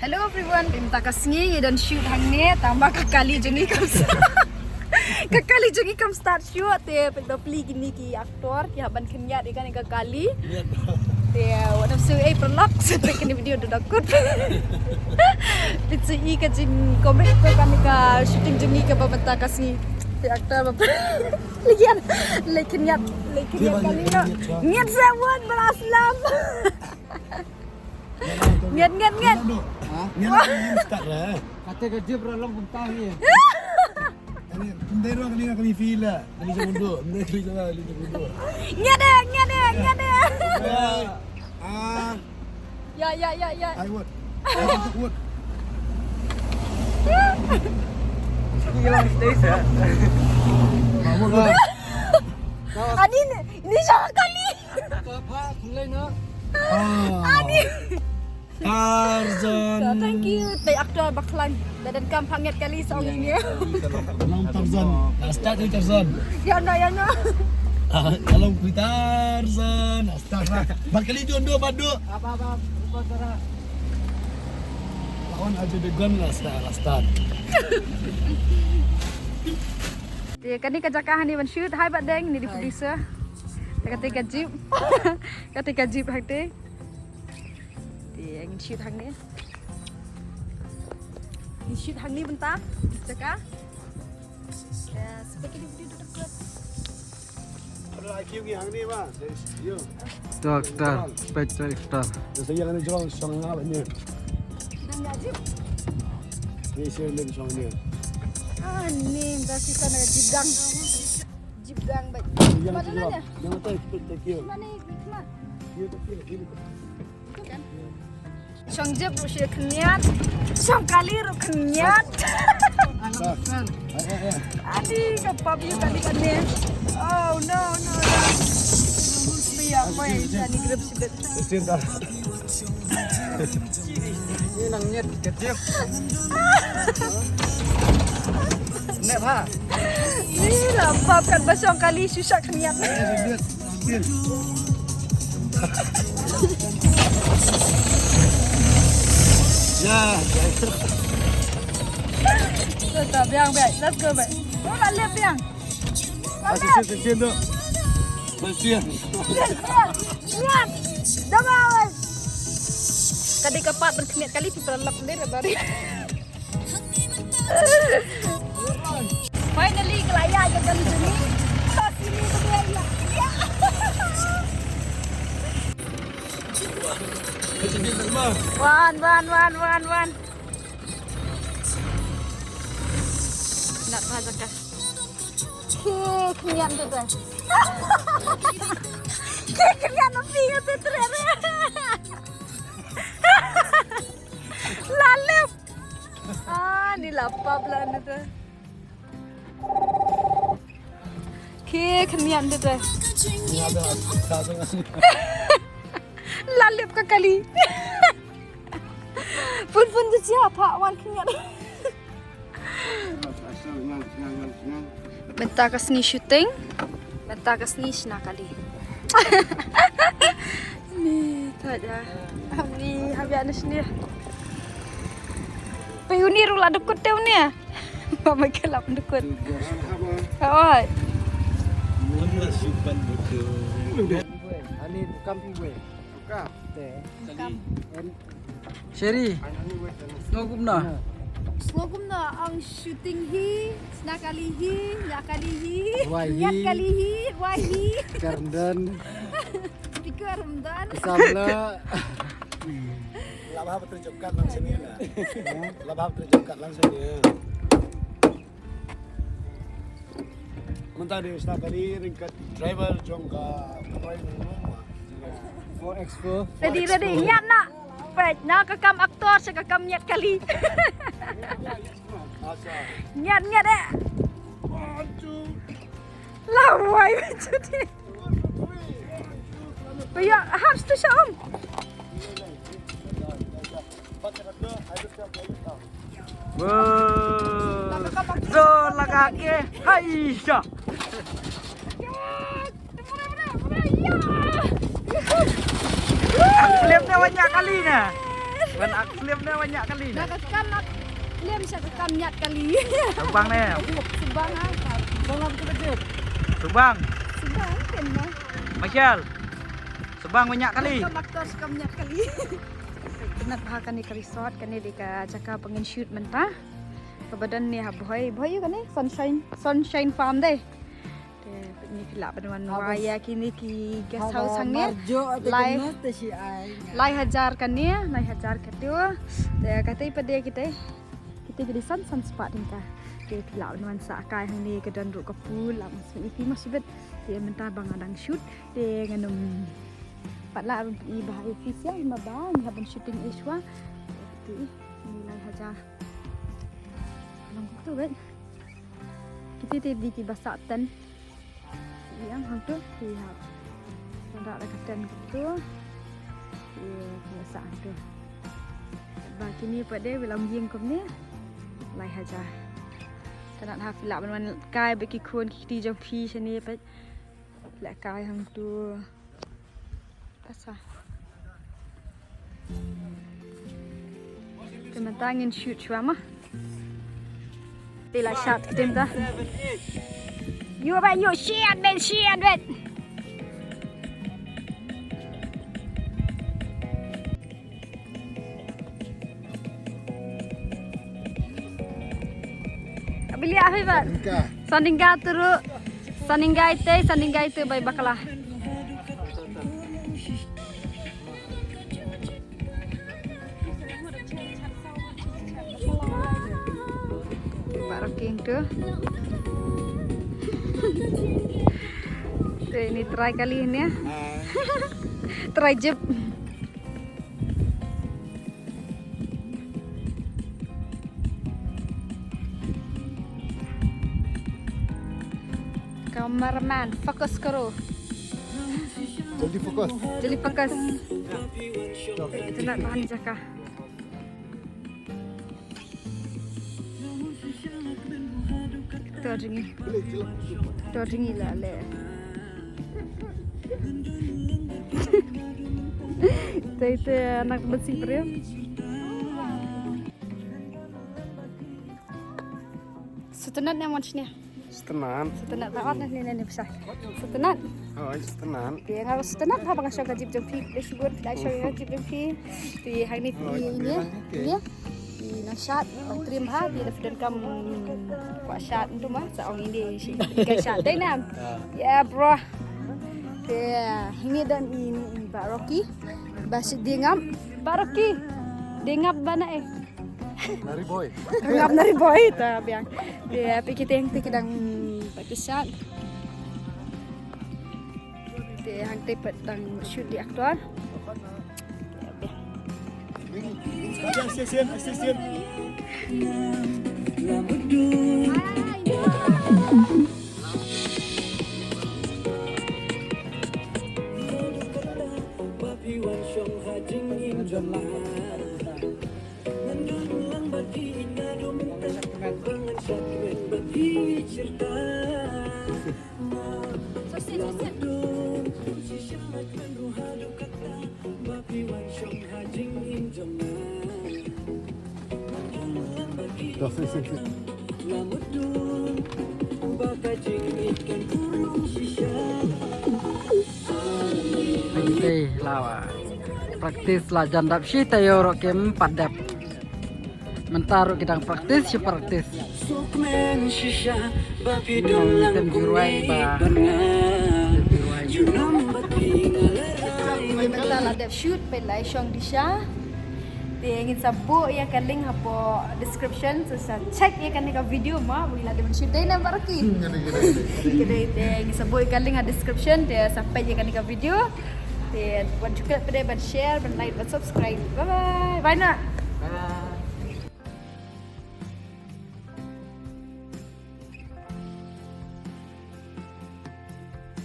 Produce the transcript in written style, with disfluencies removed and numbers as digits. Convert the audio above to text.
Hello everyone, terima kasih dan shoot hang ni tambah kekali jengi kam kekali jengi kam start shoot te pedopli gini ki aktor ki haban kenyat ikan kekali te wadam su prolog sampai kini video dodakut pitsi I ka jin komik ko kami ka shooting jengi ka babata kasih te aktor bapa lian lekin nyat kali na nyat sawan beraslam Nget. Ini start lah. Kata kerja beralong mentah ni. Ini ndero kali fila, kali mundur, kali mundur. Nget deh. Ya. I would. Hilang stage ya. Mau ke? Adi ini siapa kali? Apa? Kulai nak. Adi. Tarzan. So, thank you. Tay aktor baklan. Dan kam panget kali song ini. Alam Tarzan. Start ni Tarzan. Ya na. Alam ku Tarzan. Start lah. Bakali jondo padu. Apa? Lupa cara. Lawan aja degan lah start. Dia kan ni kejakahan ni shoot. Hai Pak Deng ni di producer. Ketika jeep. Ketika jeep hati. Dia ingin shoot hang ni. Ni shoot hang ni bentar. Cakap. Ya, sebagai di video dekat. Ada IQ ni hang ni mah. Yo. Dokter, spesialis. Saya kan jual song apa ni? Sedang enggak jeep? Ni saya lagi song ni. Ni dah sisa nak jeep gang baik. Yang Mana jual. nanya? Yang tak kira. Mana ni? Mana? Dia tak kira. Kan? Song jeep rusia kenyat. Song kali ru kenyat. Adi kapap you tadi kan ni. Oh no. Biar apa yang jadi grup sibet. Cinta. Ini nang nyet kerja. Nek ha. Ni lah pap kan basong kali susah kenyat. Dia. Ya. Tetap yang baik. Let's go baik. Oh nak lep yang. Asisten tu. Bersih. Lihat. Jangan. Kadi kepat berkenyat kali diperlap ni bari. Finally kelaya je kali sini. Sini kelaya. Ya. Wan. Nak baca. Kenyat tu tu. Kenyat nanti tu tu. Lalep. Ni lapap lah ni tu. Kenyat tu tu. Ni ada Tarzan. Lalep ke kali. Pun tu siapa wan kenyat. Bentar ke sini syuting. Bentar ke sini sena kali. Ni tak ada. Ni habis ada sini. Payuni rula dekut teu ni. Mama kelap dekut. Oh. Ani kampi gue. Buka. Sherry. Ngogum na. Slogum na ang shooting hi, sena kali hi, nya kali hi, Wai hi. nyat kali hi, wai hi. Kardan. Pikir Ramadan. Samla. Labah terjebak langsung ni lah. Labah terjebak langsung ni. Mentah dia start kali ringkat driver jongka driver rumah. For expo. Ready, nyat nak. Pet, nak kekam aktor, saya kekam nyat kali. Nyat eh. Lawai macam ni. Bayar harus tu Syam. So lagaki. Hai sya. Klipnya banyak kali nah. Ban akslim dia banyak kali. Nak kekam nak lem saya kekam nyat kali. Subang nih. Subang ah. Salam ke kecil. Subang. Subang kan mah. Michelle. Subang banyak kali. Kekam aktor sekam nyat kali. Nak bahakan ni ke resort kan ni dekat cakap pengen shoot mentah. Kebadan ni boy kan ni sunshine farm deh. Ni pila penuan waya kini ki guest house hang ni. Lai hajar kan ni, lai hajar ketua. Dia kata pada kita jadi sun spot ni kah. Dia pila penuan sakai hang ni kedan ruk kapul lah masih ipi masih bet. Dia mentah bang adang shoot dia nganum patlah i bahaya official mabang habang shooting iswa. Itu ni lai hajar. Lang tu bet. Kita di basak tan. Yang hang tu lihat. Hendak ada katan gitu. Kebiasaan tu. Bagi ni pada bilang jing kum ni. Lai haja. Tak nak filak man kai bagi kun kiti jong pi sini pat. Lek kai hang tu. Asa. Kementangin shoot shwama. Tila shot kita dah. You about you shit man. Bili apa ba? Sandingga turu. Sandingga itu bay bakalah. Baroking tu. Ini try kali ini ya. Try jeb. Kameraman, fokus karo. Jadi fokus. Itu nak tahan jaka. Ringi lah le. Itu anak bersih beriam. Setenat yang macamnya. Setenat tawat ni besar. Setenat. Oh, setenan. Dia ngawas setenat apa ngasih gajib jempi. Dia syukur dah syukur gajib jempi. Di hari ni ini. Nasyat terima ha di dan kamu kuat syat untuk mah seorang ini tiga syat deh nam ya bro ya ini dan ini Pak Rocky basit dengap Pak Rocky dengap mana Nari boy. dengap nari boy tak biang dia pikir yang tikidang pakai syat dia hang tepet dan shoot di aktor. Assistant. Ini lawa. Praktis lah jandap si tayo rokem padap. Mentaruh kita praktis si praktis. Tem juruai ba. Kita ada shoot pelai syong disha. Dia ingin sabuk ya kan link hapo description so check ya kan ka video mah bila ada shoot day na baraki. Kita ingin sabuk ya kan link ha description dia sampai ya kan ka video. Dia buat juga pada share, like, subscribe. Bye bye. Bye nak. Bye.